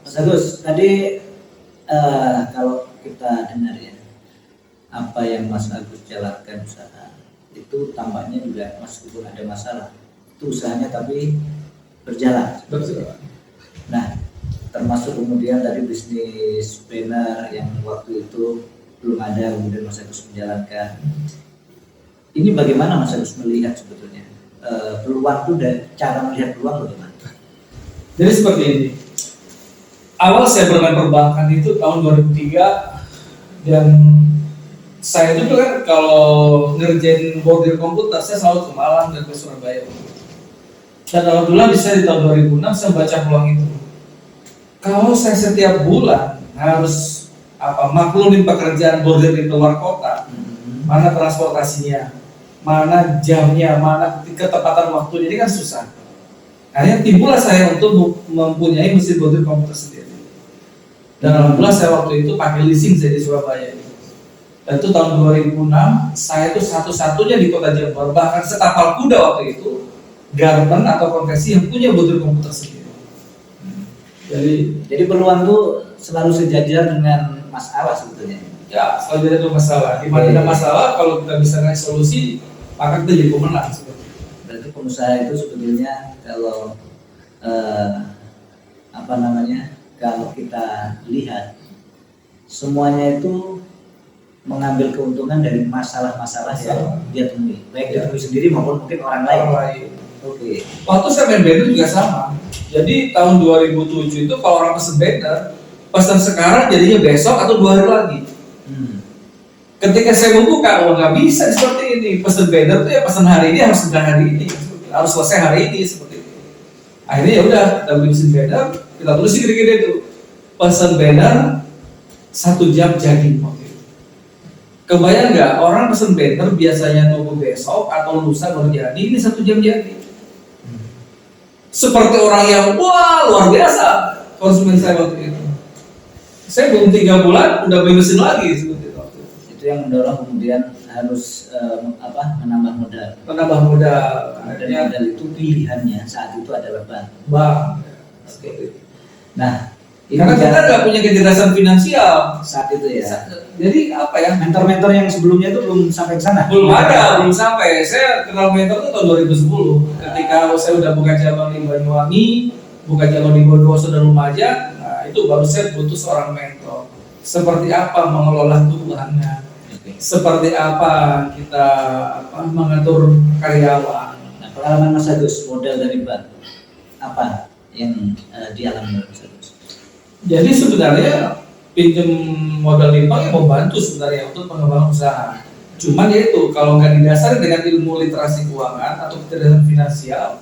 Mas Agus, tadi kalau kita dengar ya, apa yang Mas Agus jalankan usaha itu tampaknya juga meskipun ada masalah, itu usahanya tapi berjalan. Nah, termasuk kemudian tadi bisnis banner yang waktu itu belum ada, kemudian Mas Agus menjalankan. Ini bagaimana Mas Agus melihat sebetulnya peluang itu dan cara melihat peluang bagaimana? Jadi seperti ini. Awal saya bermain perbankan itu tahun 2003 dan saya itu kan kalau ngerjain bordir komputer saya selalu ke Malang dan ke Surabaya. Dan alhamdulillah bisa di tahun 2006 saya baca peluang itu. Kalau saya setiap bulan harus maklumin pekerjaan bordir di luar kota, mana transportasinya, mana jamnya, mana ketepatan waktunya, ini kan susah. Akhirnya timbullah saya untuk mempunyai mesin bordir komputer sendiri. Dan alhamdulillah saya waktu itu pakai leasing saya di Surabaya. Dan itu tahun 2006 saya itu satu-satunya di kota Jember, bahkan setapal kuda waktu itu garment atau konveksi yang punya bordir komputer sendiri. Jadi peluang itu selalu sejajar dengan masalah sebetulnya. Ya, selalu ada masalah. Di mana ada masalah, kalau kita bisa ngasih solusi, maka kita jadi pemenang. Berarti pengusaha itu sebetulnya kalau kalau kita lihat semuanya itu mengambil keuntungan dari masalah-masalah yang dia temui, baik dia temui sendiri maupun mungkin orang lain. Oke. Waktu saya main banner juga sama. Jadi tahun 2007 itu kalau orang pesen banner, pesan sekarang jadinya besok atau 2 hari lagi. Ketika saya membuka, nggak bisa seperti ini. Pesan banner tuh ya pesan hari ini harus sudah hari ini, harus selesai hari ini seperti itu. Akhirnya ya udah kita beli mesin banner, kita tulis gede-gede itu. Pesan banner 1 jam jadi. Kebayang nggak orang pesen banner biasanya tunggu besok atau lusa baru jadi, ini 1 jam jadi. Seperti orang yang wah luar biasa konsumen saya waktu itu. Saya belum 3 bulan udah beli mesin lagi seperti itu. Itu yang mendorong kemudian harus menambah modal. Menambah modal. Dan modal itu pilihannya saat itu adalah bank. Oke. Nah, karena kita nggak punya kecerdasan finansial saat itu ya. Jadi mentor-mentor yang sebelumnya itu belum sampai ke sana. Belum sampai. Saya kenal mentor itu tahun 2010. Ketika saya udah buka cabang di Banyuwangi, buka cabang di Bondowoso dan Lumajang, nah itu baru saya butuh seorang mentor. Seperti apa mengelola keuangan, seperti apa kita mengatur karyawan. Nah, pengalaman Mas Agus modal dari bank apa yang dialami Mas Agus? Jadi sebenarnya pinjam modal di bank yang membantu sebenarnya untuk pengembangan usaha. Cuman ya itu kalau nggak didasari dengan ilmu literasi keuangan atau kecerdasan finansial,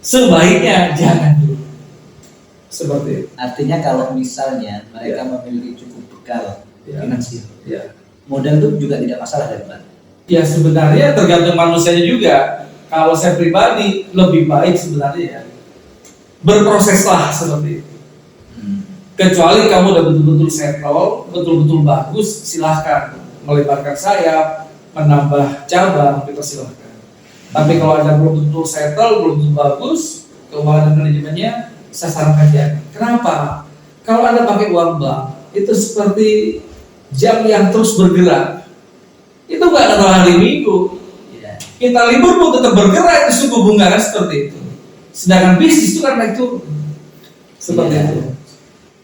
sebaiknya jangan dulu. Seperti itu. Artinya kalau misalnya mereka memiliki cukup bekal finansial, modal itu juga tidak masalah dari bank. Ya sebenarnya tergantung manusianya juga. Kalau saya pribadi lebih baik sebenarnya berproseslah seperti itu. Kecuali kamu udah betul-betul settle, betul-betul bagus, silahkan melebarkan sayap, menambah cabang, kita silahkan. Tapi kalau Anda belum betul settle, belum betul bagus, keuangan dan manajemennya, saya sarankan jangan. Kenapa? Kalau Anda pakai uang bank, itu seperti jam yang terus bergerak. Itu nggak ada hari Minggu. Kita libur pun tetap bergerak, itu suku bunga kan seperti itu. Sedangkan bisnis itu kan naik turun. Seperti itu.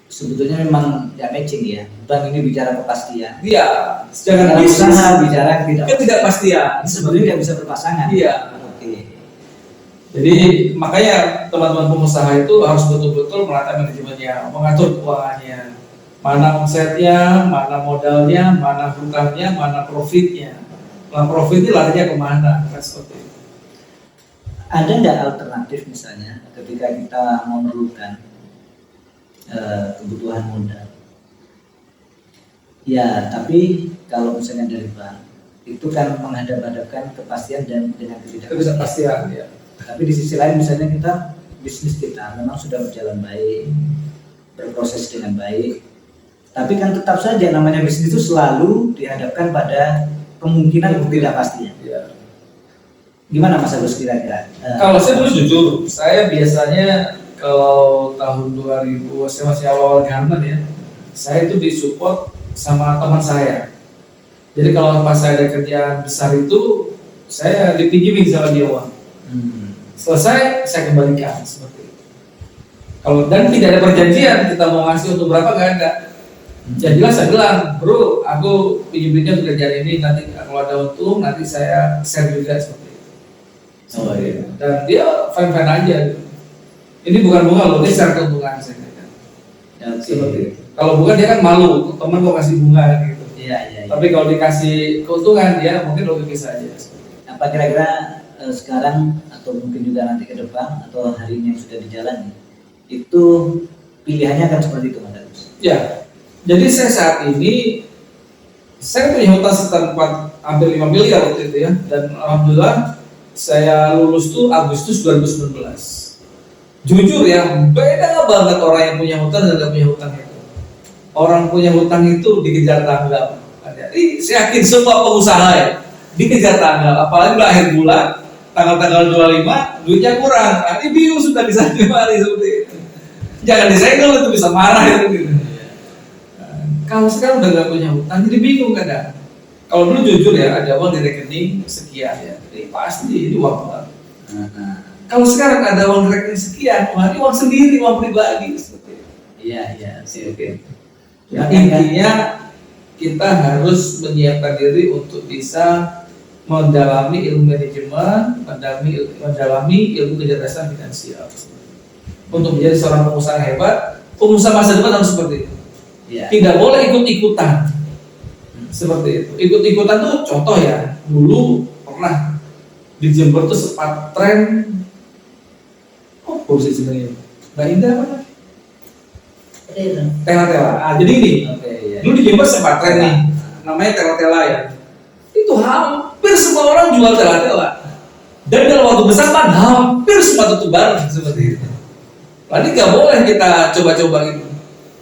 Sebetulnya memang tidak matching ya. Bank ini bicara kepastian. Iya. Sedangkan bisnis bicara ketidakpastian. Sebetulnya tidak bisa berpasangan. Iya. Oke. Jadi makanya teman-teman pengusaha itu harus betul-betul menata manajemennya, mengatur keuangannya. Mana omsetnya, mana modalnya, mana hutangnya, mana profitnya. Nah, profit ini larinya kemana? Kan seperti itu. Ada nggak alternatif misalnya ketika kita memerlukan kebutuhan modal? Ya, tapi kalau misalnya dari bank itu kan menghadap-hadapkan kepastian dan dengan ketidakpastian. Ya. Tapi di sisi lain misalnya bisnis kita memang sudah berjalan baik, berproses dengan baik. Tapi kan tetap saja namanya bisnis itu selalu dihadapkan pada kemungkinan ketidakpastian. Ya. Gimana Mas Agus kira-kira? Kalau saya dulu jujur, saya biasanya kalau tahun 2000 saya masih awal garment ya, saya itu disupport sama teman saya. Jadi kalau pas saya ada kerjaan besar itu, saya dipinjemin sama dia uang. Selesai, saya kembalikan seperti itu. Kalau dan tidak ada perjanjian kita mau ngasih untuk berapa, nggak ada. Yang jelas saya bilang, bro, aku pinjeminnya untuk kerjaan ini, nanti kalau ada untung nanti saya share juga seperti itu. Oh iya. Dan dia fine aja. Gitu. Ini bukan bunga loh, dia share keuntungan saya katakan. Seperti itu. Kalau bukan dia kan malu, teman kok kasih bunga gitu. Iya. Tapi kalau dikasih keuntungan dia mungkin logis saja. Apa kira-kira sekarang atau mungkin juga nanti ke depan atau hari ini yang sudah dijalani itu pilihannya akan seperti itu, Mas Agus? Ya. Jadi saya saat ini saya punya hutang sekitar hampir 5 miliar waktu itu ya, dan alhamdulillah saya lulus tuh Agustus 2019. Jujur ya, beda banget orang yang punya hutang dan tidak punya hutang itu. Orang punya hutang itu dikejar tanggal. Jadi saya yakin semua pengusaha ya dikejar tanggal, apalagi udah akhir bulan, tanggal 25 duitnya kurang, nanti bingung sudah bisa hari seperti itu. Jangan disenggol, itu bisa marah itu gitu. Kalau sekarang udah nggak punya hutang, jadi bingung kadang. Kalau dulu jujur ya, ada uang di rekening sekian ya, jadi pasti ini uang bank. Kalau sekarang ada uang di rekening sekian, wah ini uang sendiri, uang pribadi seperti itu. Iya, oke. Ya, intinya kita harus menyiapkan diri untuk bisa mendalami ilmu manajemen, mendalami ilmu kecerdasan finansial. Untuk menjadi seorang pengusaha hebat, pengusaha masa depan harus seperti itu. Ya. Tidak boleh ikut-ikutan seperti itu. Ikut-ikutan tuh contoh ya, dulu pernah di Jember tuh sempat tren kursi sebenarnya Mbak Indah apa? Tela-tela. Jadi ini dulu di Jember sempat tren nih, namanya tela-tela ya. Itu hampir semua orang jual tela-tela, dan dalam waktu besar kan hampir semua tutup bareng seperti itu. Jadi nggak boleh kita coba-coba gitu.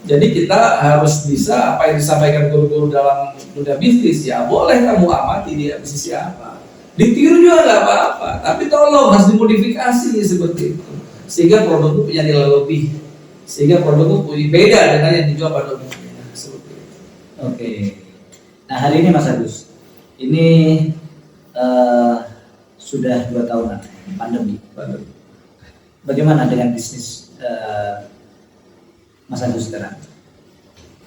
Jadi kita harus bisa apa yang disampaikan guru-guru dalam dunia bisnis ya, boleh kamu amati dia bisnis apa, ditiru juga nggak apa-apa, tapi tolong harus dimodifikasi seperti itu sehingga produkmu punya nilai lebih, sehingga produkmu punya beda dengan yang dijual pada umumnya seperti itu. Oke. Nah hari ini Mas Agus, ini sudah 2 tahunan pandemi. Bagaimana dengan bisnis Mas Agus sekarang?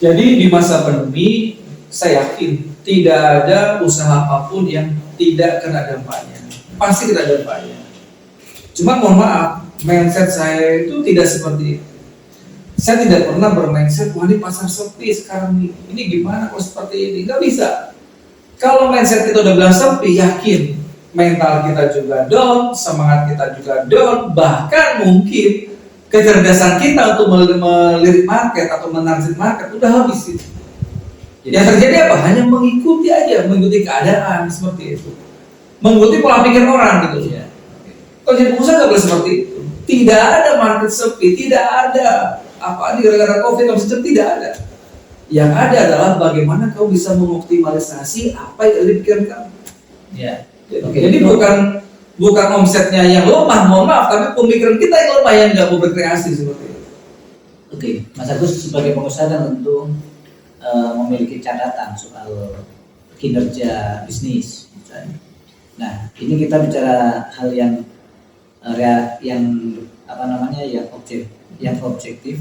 Jadi di masa pandemi saya yakin tidak ada usaha apapun yang tidak kena dampaknya. Pasti kena dampaknya. Cuma mohon maaf, mindset saya itu tidak seperti itu. Saya tidak pernah bermindset, wah ini pasar sepi sekarang nih, ini gimana kalau seperti ini? Nggak bisa. Kalau mindset kita udah bilang sepi, yakin mental kita juga down, semangat kita juga down, bahkan mungkin kecerdasan kita untuk melirik market atau menarget market udah habis gitu. Yang terjadi apa? Hanya mengikuti aja, mengikuti keadaan seperti itu, mengikuti pola pikir orang gitu ya. Kalau jadi pengusaha nggak boleh seperti itu. Tidak ada market sepi, tidak ada apa ini gara-gara COVID nggak bisa, tidak ada. Yang ada adalah bagaimana kau bisa mengoptimalisasi apa yang ada di pikiran kamu. Ya. Jadi bukan omsetnya yang lemah, mohon maaf, tapi pemikiran kita yang lemah yang nggak mau berkreasi seperti itu. Oke, Mas Agus sebagai pengusaha kan tentu memiliki catatan soal kinerja bisnis, misalnya. Nah, ini kita bicara hal yang objektif,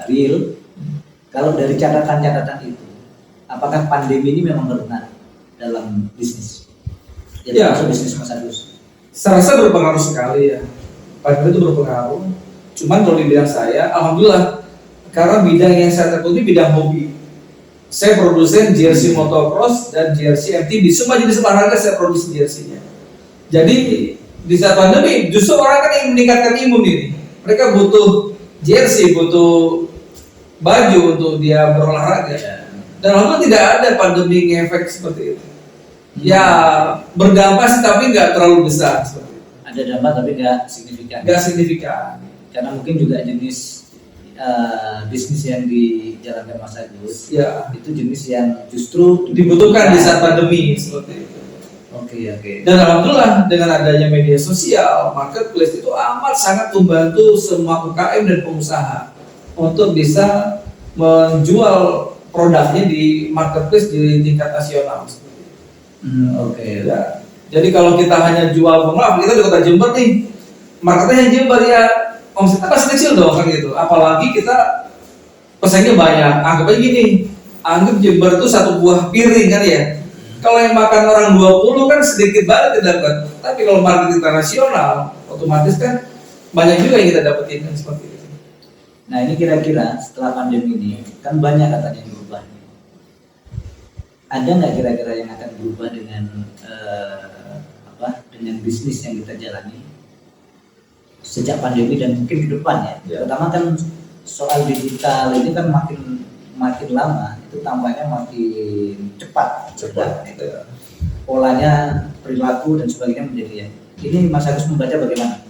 real. Kalau dari catatan-catatan itu, apakah pandemi ini memang berpengaruh dalam bisnis? Ya, bisnis Mas Agus. Saya rasa berpengaruh sekali ya. Pandemi itu berpengaruh. Cuman kalau dibilang saya, alhamdulillah, karena bidang yang saya tekuni bidang hobi. Saya produsen jersey motocross dan jersey MTB, semua jenis olahraga saya produksi jersey-nya. Jadi di saat pandemi justru orang kan yang meningkatkan imun ini. Mereka butuh jersey, butuh baju untuk dia berolahraga. Dan alhamdulillah tidak ada pandemi ngefek seperti itu. Ya berdampak sih tapi nggak terlalu besar. Ada dampak tapi nggak signifikan. Nggak signifikan. Karena mungkin juga jenis bisnis yang dijalankan Mas Agus, ya, itu jenis yang justru dibutuhkan di saat pandemi seperti itu. Oke. Dan alhamdulillah dengan adanya media sosial, marketplace itu amat sangat membantu semua UKM dan pengusaha untuk bisa menjual produknya di marketplace di tingkat nasional. Oke. Ya. Jadi kalau kita hanya jual, maaf kita di Kota Jember nih, marketnya hanya Jember ya, omsetnya pasti kecil dong kan gitu. Apalagi kita pesaingnya banyak. Anggap aja gini, anggap Jember itu satu buah piring kan ya. Kalau yang makan orang 20 kan sedikit banget yang dapat. Tapi kalau market internasional, otomatis kan banyak juga yang kita dapetin kan seperti itu. Nah ini kira-kira setelah pandemi ini kan banyak katanya yang berubah. Ada nggak kira-kira yang akan berubah dengan dengan bisnis yang kita jalani sejak pandemi dan mungkin ke depan ya? Pertama kan soal digital ini kan makin lama itu tampaknya makin cepat. Itu. Polanya, perilaku dan sebagainya menjadi ya. Ini Mas Agus membaca bagaimana?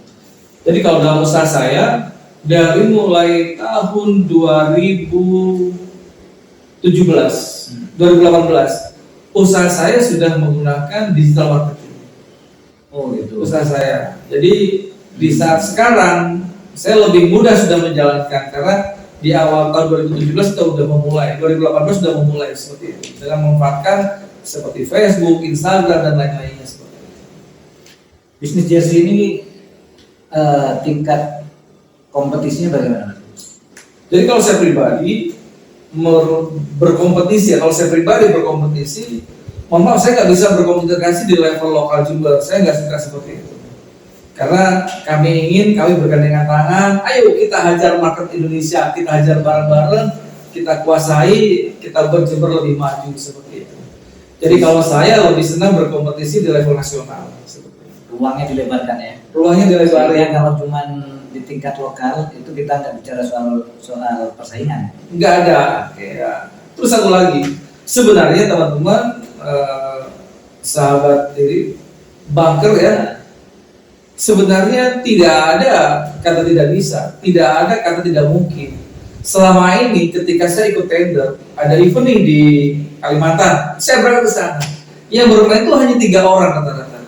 Jadi kalau dalam usaha saya dari mulai tahun 2018 usaha saya sudah menggunakan digital marketing. Oh gitu. Usaha saya. Jadi di saat sekarang saya lebih mudah sudah menjalankan karena di awal tahun 2017 kita sudah memulai, 2018 sudah memulai seperti itu dengan memanfaatkan seperti Facebook, Instagram dan lain-lainnya seperti itu. Bisnis jersey ini tingkat kompetisinya bagaimana? Jadi kalau saya pribadi berkompetisi ya, kalau saya pribadi berkompetisi, mohon maaf saya nggak bisa berkomunikasi di level lokal Jember, saya nggak suka seperti itu. Karena kami bergandengan tangan, ayo kita hajar market Indonesia, kita hajar bareng-bareng, kita kuasai, kita berjember lebih maju seperti itu. Jadi kalau saya lebih senang berkompetisi di level nasional. Ruangnya dilebarkan ya? Ruangnya dilebarkan. Kalau cuma di tingkat lokal itu kita nggak bicara soal persaingan. Nggak ada. Ya. Terus satu lagi, sebenarnya teman-teman sahabat diri banker ya. Sebenarnya tidak ada kata tidak bisa, tidak ada kata tidak mungkin. Selama ini ketika saya ikut tender, ada event nih di Kalimantan, saya berangkat ke sana. Yang bermain itu hanya 3 orang rata-rata.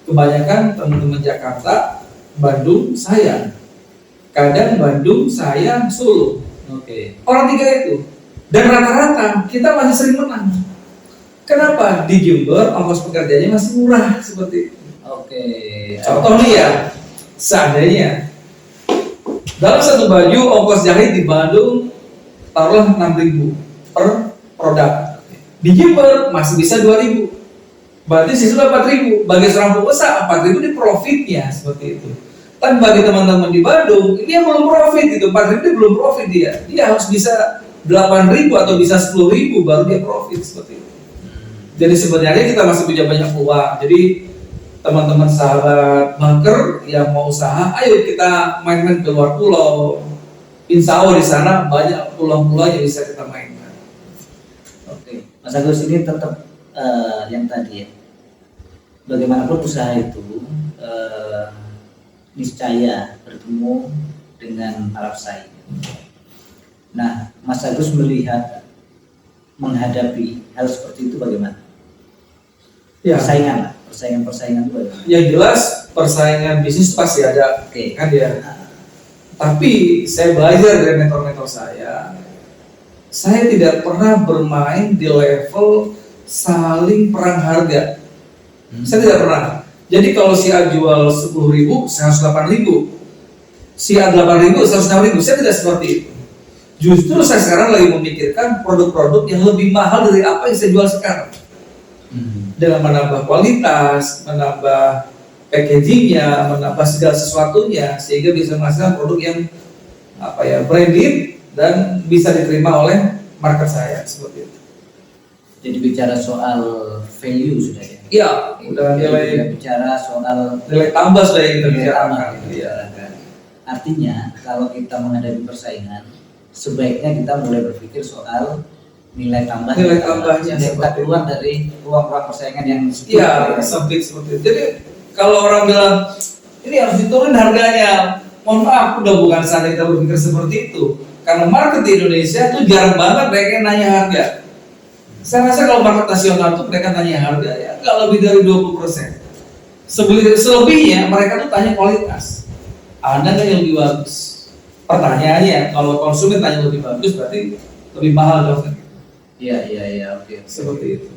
Kebanyakan teman-teman Jakarta, Bandung, saya. Kadang Bandung, saya, Solo. Oke. Orang 3 itu. Dan rata-rata kita masih sering menang. Kenapa? Di Jember ongkos pekerjaannya masih murah seperti itu. Oke. Contoh nih ya, seandainya dalam satu baju ongkos jahit di Bandung taruhlah 6.000 per produk. Di Jember masih bisa 2.000. Berarti sisa 4.000. Bagi seorang pengusaha 4.000 di profitnya seperti itu. Tapi bagi teman-teman di Bandung ini yang belum profit itu 4.000 itu belum profit dia. Dia harus bisa 8.000 atau bisa 10.000 baru dia profit seperti itu. Jadi sebenarnya kita masih punya banyak peluang. Jadi teman-teman sahabat banker yang mau usaha, ayo kita main-main ke luar pulau. Insya Allah di sana banyak pulau-pulau yang bisa kita mainkan. Oke, Mas Agus ini tetap yang tadi ya. Bagaimanapun usaha itu niscaya bertemu dengan para pesaing. Nah, Mas Agus melihat menghadapi hal seperti itu bagaimana? Ya. Persaingan itu bagaimana? Yang jelas persaingan bisnis pasti ada, kan ya. Tapi saya belajar dari mentor-mentor saya tidak pernah bermain di level saling perang harga. Saya tidak pernah. Jadi kalau si A jual 10.000, saya harus 8.000. Si A 8.000, saya harus 6.000. Saya tidak seperti itu. Justru saya sekarang lagi memikirkan produk-produk yang lebih mahal dari apa yang saya jual sekarang. Dengan menambah kualitas, menambah packagingnya, menambah segala sesuatunya, sehingga bisa menghasilkan produk yang branded dan bisa diterima oleh market saya seperti itu. Jadi bicara soal value sudah ya? Iya, udah nilai bicara soal nilai tambah sudah yang kita bicarakan. Iya. Artinya kalau kita menghadapi persaingan, sebaiknya kita mulai berpikir soal nilai tambahnya kita keluar dari ruang-ruang persaingan yang sempit seperti itu. Jadi kalau orang bilang ini harus diturunin harganya, mohon maaf, udah bukan saatnya kita berpikir seperti itu. Karena market di Indonesia itu jarang banget mereka nanya harga. Saya rasa kalau market nasional tuh mereka tanya harga ya nggak lebih dari 20%. Selebihnya mereka tuh tanya kualitas. Ada nggak yang lebih bagus? Pertanyaannya, kalau konsumen tanya lebih bagus berarti lebih mahal dong. Iya, oke. Seperti itu.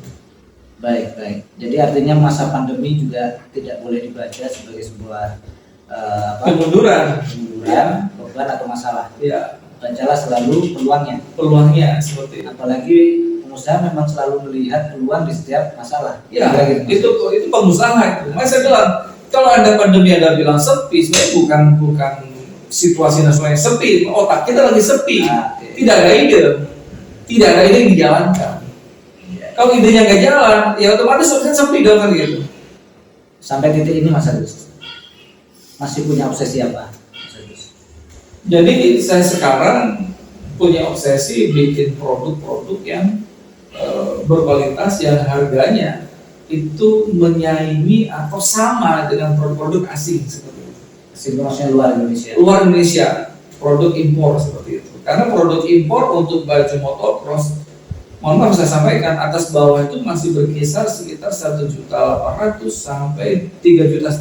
Baik. Jadi artinya masa pandemi juga tidak boleh dibaca sebagai sebuah Kemunduran. beban atau masalah. Ya, Bacalah selalu peluangnya seperti itu. apalagi pengusaha memang selalu melihat peluang di setiap masalah. Ya, Gitu. itu pengusaha itu. Makanya saya bilang, kalau ada pandemi Anda bilang sepi, sebenarnya bukan situasi nasional yang sepi, otak kita lagi sepi. Oke. Tidak ada ide yang dijalankan. Iya. Kalau idenya nggak jalan, ya otomatis sebenarnya sepi dong kan gitu. Sampai titik ini Mas Agus masih punya obsesi apa, Mas Agus? Jadi saya sekarang punya obsesi bikin produk-produk yang berkualitas yang harganya itu menyaingi atau sama dengan produk-produk asing seperti itu. Maksudnya luar Indonesia. Luar Indonesia, produk impor seperti itu. Karena produk impor untuk baju motocross, mohon maaf saya sampaikan, atas bawah itu masih berkisar sekitar 1.800.000 sampai 3,5 juta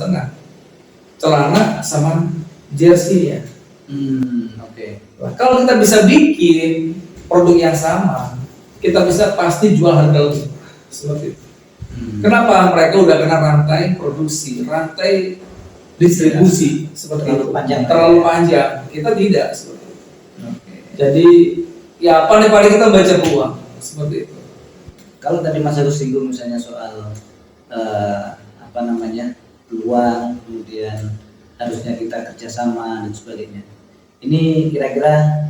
celana sama jersey ya. Oke. Nah, kalau kita bisa bikin produk yang sama, kita bisa pasti jual harga lebih murah seperti itu. Kenapa? Mereka udah kena rantai produksi, rantai distribusi seperti itu. Terlalu panjang. Kita tidak seperti itu. Oke. Jadi ya paling kita baca peluang seperti itu. Kalau tadi Mas Agus singgung misalnya soal peluang, kemudian harusnya kita kerjasama dan sebagainya. Ini kira-kira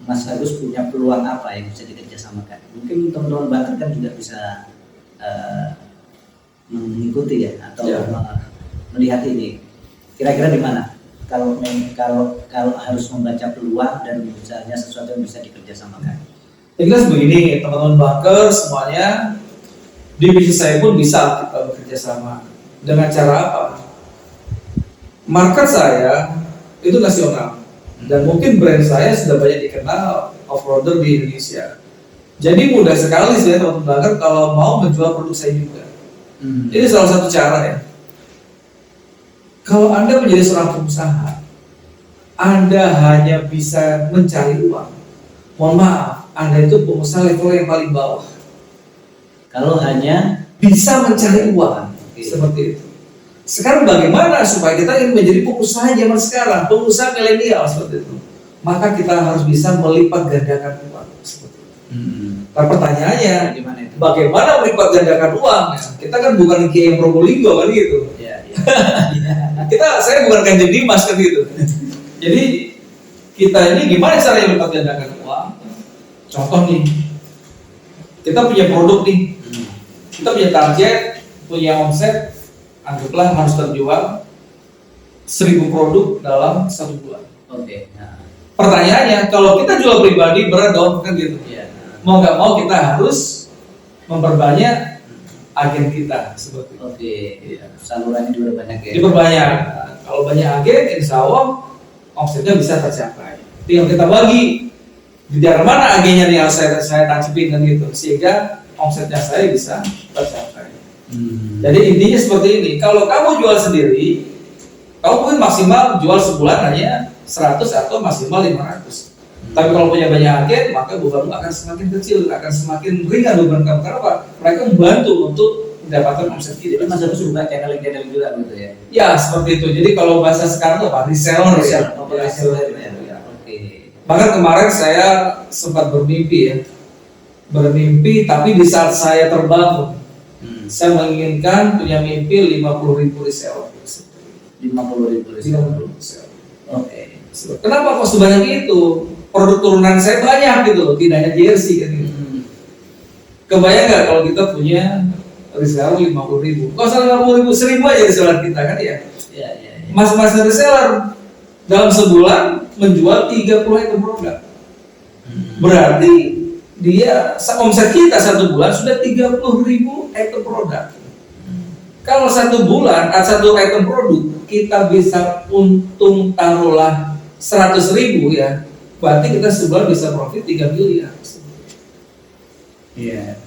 Mas Agus punya peluang apa yang bisa dikerjasamakan? Mungkin teman-teman Banker kan juga bisa mengikuti ya atau melihat ini. Kira-kira di mana? Kalau harus membaca peluang dan misalnya sesuatu yang bisa dikerjasamakan. Yang jelas begini, teman-teman Banker semuanya, di bisnis saya pun bisa kita bekerja sama. Dengan cara apa? Market saya itu nasional dan mungkin brand saya sudah banyak dikenal off-roader di Indonesia. Jadi mudah sekali saya teman-teman Banker kalau mau menjual produk saya juga. Ini salah satu cara ya. Kalau Anda menjadi seorang pengusaha, Anda hanya bisa mencari uang. Mohon maaf, Anda itu pengusaha level yang paling bawah. Kalau hanya bisa mencari uang, seperti itu. Sekarang bagaimana supaya kita ingin menjadi pengusaha zaman sekarang, pengusaha milenial seperti itu? Maka kita harus bisa melipat gandakan uang seperti itu. Nah, pertanyaannya, bagaimana melipat gandakan uang? Kita kan bukan Kiai Probolinggo kan gitu. Saya bukan Kanjeng Dimas kan gitu. Jadi kita ini gimana caranya melipat gandakan uang? Contoh nih, kita punya produk nih, kita punya target, punya omset, anggaplah harus terjual 1.000 produk dalam 1 bulan. Oke. Pertanyaannya, kalau kita jual pribadi berat dong kan gitu. Mau nggak mau kita harus memperbanyak agen kita seperti itu. Oke. Salurannya juga banyak ya. Diperbanyak. Kalau banyak agen, insya Allah omsetnya bisa tercapai. Tinggal kita bagi di daerah mana agennya nih harus saya tancapin kan gitu, sehingga omsetnya saya bisa tercapai. Jadi intinya seperti ini. Kalau kamu jual sendiri, kamu mungkin maksimal jual sebulan hanya 100 atau maksimal 500. Tapi kalau punya banyak agen, maka bebanmu akan semakin kecil, akan semakin ringan beban kamu. Karena apa? Mereka membantu untuk mendapatkan omset kita. Jadi Mas Agus juga channel juga gitu ya? Ya seperti itu. Jadi kalau bahasa sekarang itu apa? Reseller ya. Oke. Bahkan kemarin saya sempat bermimpi tapi di saat saya terbangun, saya menginginkan punya mimpi 50.000 reseller. 50.000 reseller. Oke. Kenapa kok sebanyak itu? Produk turunan saya banyak gitu loh, tidak hanya jersey kan gitu. Kebayang nggak kalau kita punya reseller 50.000? Kalau salah 50.000, 1.000 aja reseller kita kan ya? Mas-mas reseller dalam sebulan menjual 30 item produk. Berarti dia omset kita 1 bulan sudah 30.000 item produk. Kalau 1 bulan 1 item produk kita bisa untung taruhlah 100.000 ya, berarti kita sebulan bisa profit 3 miliar. Iya.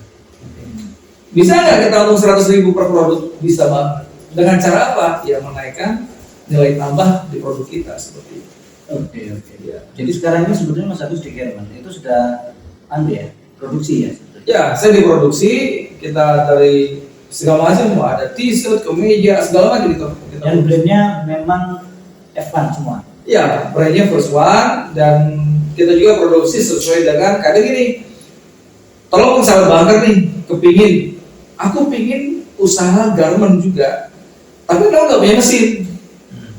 Bisa nggak kita untung 100.000 per produk? Bisa banget. Dengan cara apa? Ya menaikkan nilai tambah di produk kita seperti itu. Oke. Ya. Jadi sekarang ini sebetulnya Mas Agus di Jerman itu sudah produksi ya? Sebetulnya. Ya, saya diproduksi, kita dari segala macam, ada t-shirt, kemeja, segala macam gitu. Dan brandnya memang F1 semua? Ya, brandnya First One, dan kita juga produksi sesuai dengan kadang gini. Tolong sahabat banker nih, aku pingin usaha garment juga, tapi kalau nggak punya mesin,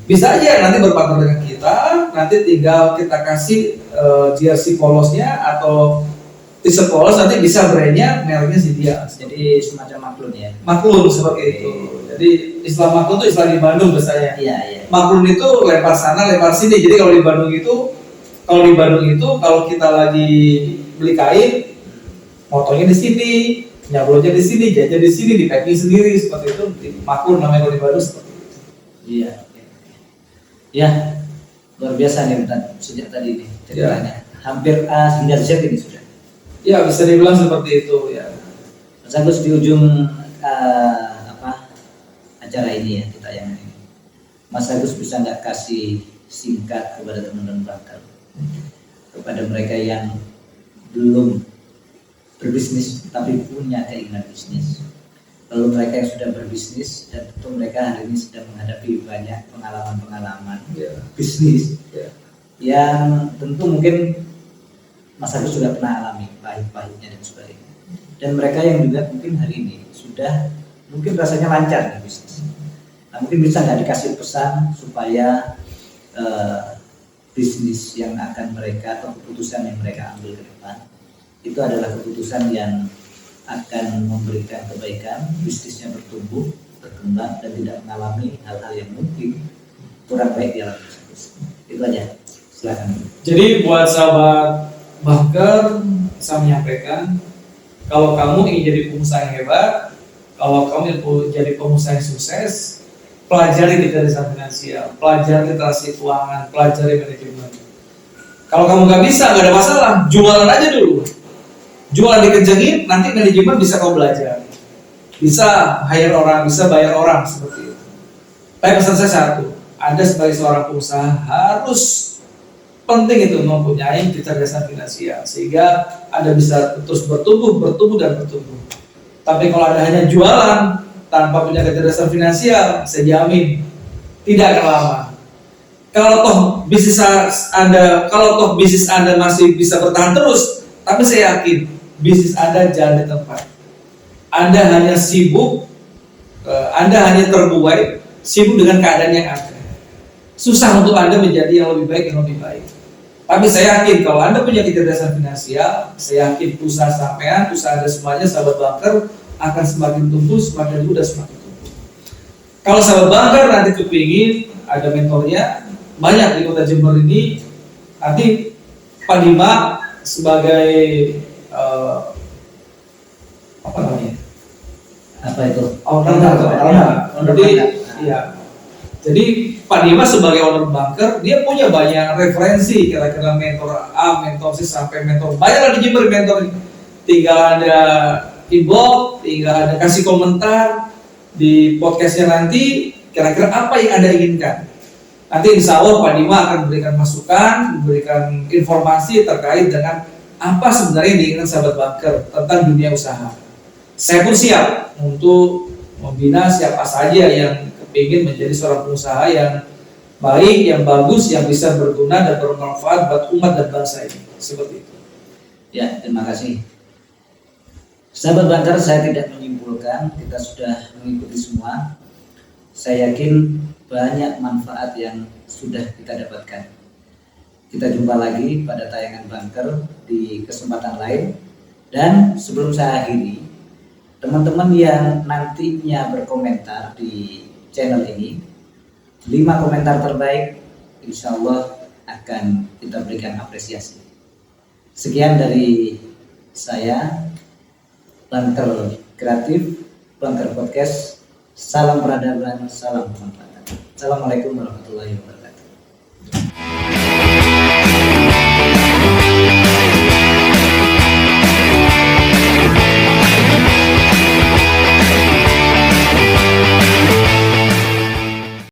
bisa aja nanti berpartner dengan kita, nanti tinggal kita kasih jersey polosnya atau t-shirt polos, nanti bisa brandnya, mereknya si dia. Jadi semacam maklun ya? Maklun seperti itu. Jadi istilah maklun itu istilah di Bandung biasanya. Iya. Maklun itu lempar sana, lempar sini. Jadi kalau di Bandung itu kalau kita lagi beli kain, motonya di sini, nyablonnya di sini, jajan di sini, di packing sendiri seperti itu. Maklun namanya kalau di Bandung seperti itu. Iya. Ya, luar biasa nih sejak tadi ini ceritanya. Hampir hingga Z ini sudah. Ya, bisa dibilang seperti itu ya. Mas Agus di ujung acara ini ya, kita yang ini. Mas Agus bisa nggak kasih singkat kepada teman-teman banker, kepada mereka yang belum berbisnis tapi punya keinginan bisnis, lalu mereka yang sudah berbisnis dan tentu mereka hari ini sedang menghadapi banyak pengalaman bisnis yang tentu mungkin Mas Agus sudah pernah alami pahit-pahitnya dan sebagainya. Dan mereka yang juga mungkin hari ini sudah mungkin rasanya lancar di bisnis. Nah, mungkin bisa nggak dikasih pesan supaya bisnis yang akan mereka atau keputusan yang mereka ambil ke depan itu adalah keputusan yang akan memberikan kebaikan, bisnisnya bertumbuh, berkembang dan tidak mengalami hal-hal yang mungkin kurang baik di alam bisnis. Itu aja. Silakan. Jadi buat sahabat banker, saya menyampaikan, kalau kamu ingin jadi pengusaha yang hebat, kalau kamu ingin jadi pengusaha yang sukses, pelajari kecerdasan finansial, pelajari literasi keuangan, pelajari manajemen. Kalau kamu nggak bisa, nggak ada masalah, jualan aja dulu. Jualan dikencengin, nanti manajemen bisa kamu belajar. Bisa hire orang, bisa bayar orang, seperti itu. Tapi pesan saya satu, Anda sebagai seorang pengusaha harus penting itu mempunyai kecerdasan finansial sehingga Anda bisa terus bertumbuh. Tapi kalau Anda hanya jualan tanpa punya kecerdasan finansial, saya jamin tidak akan lama. Kalau toh bisnis Anda masih bisa bertahan terus, tapi saya yakin bisnis Anda jalan di tempat. Anda hanya sibuk, Anda hanya terbuai sibuk dengan keadaan yang ada. Susah untuk Anda menjadi yang lebih baik. Tapi saya yakin kalau Anda punya kecerdasan finansial, saya yakin usaha sampean, usaha Anda semuanya, sahabat banker akan semakin tumbuh, semakin mudah, semakin tumbuh. Kalau sahabat banker nanti kepingin ada mentornya, banyak di Kota Jember ini. Nanti Pak Dima sebagai Apa itu? Jadi Pak Dimas sebagai owner banker, dia punya banyak referensi, kira-kira mentor A, mentor C sampai mentor banyak lah di Jember mentor. Tinggal ada inbox, tinggal ada kasih komentar di podcastnya nanti, kira-kira apa yang Anda inginkan. Nanti insya Allah Pak Dima akan memberikan masukan, memberikan informasi terkait dengan apa sebenarnya yang diinginkan sahabat banker tentang dunia usaha. Saya pun siap untuk membina siapa saja yang ingin menjadi seorang pengusaha yang baik, yang bagus, yang bisa berguna dan bermanfaat buat umat dan bangsa ini. Seperti itu. Ya, terima kasih. Sahabat banker, saya tidak menyimpulkan, kita sudah mengikuti semua. Saya yakin banyak manfaat yang sudah kita dapatkan. Kita jumpa lagi pada tayangan banker di kesempatan lain. Dan sebelum saya akhiri, teman-teman yang nantinya berkomentar di channel ini, 5 komentar terbaik insya Allah akan kita berikan apresiasi. Sekian dari saya, Banker Kreatif, Banker Podcast. Salam peradaban, salam kemanfaatan. Assalamualaikum warahmatullahi wabarakatuh.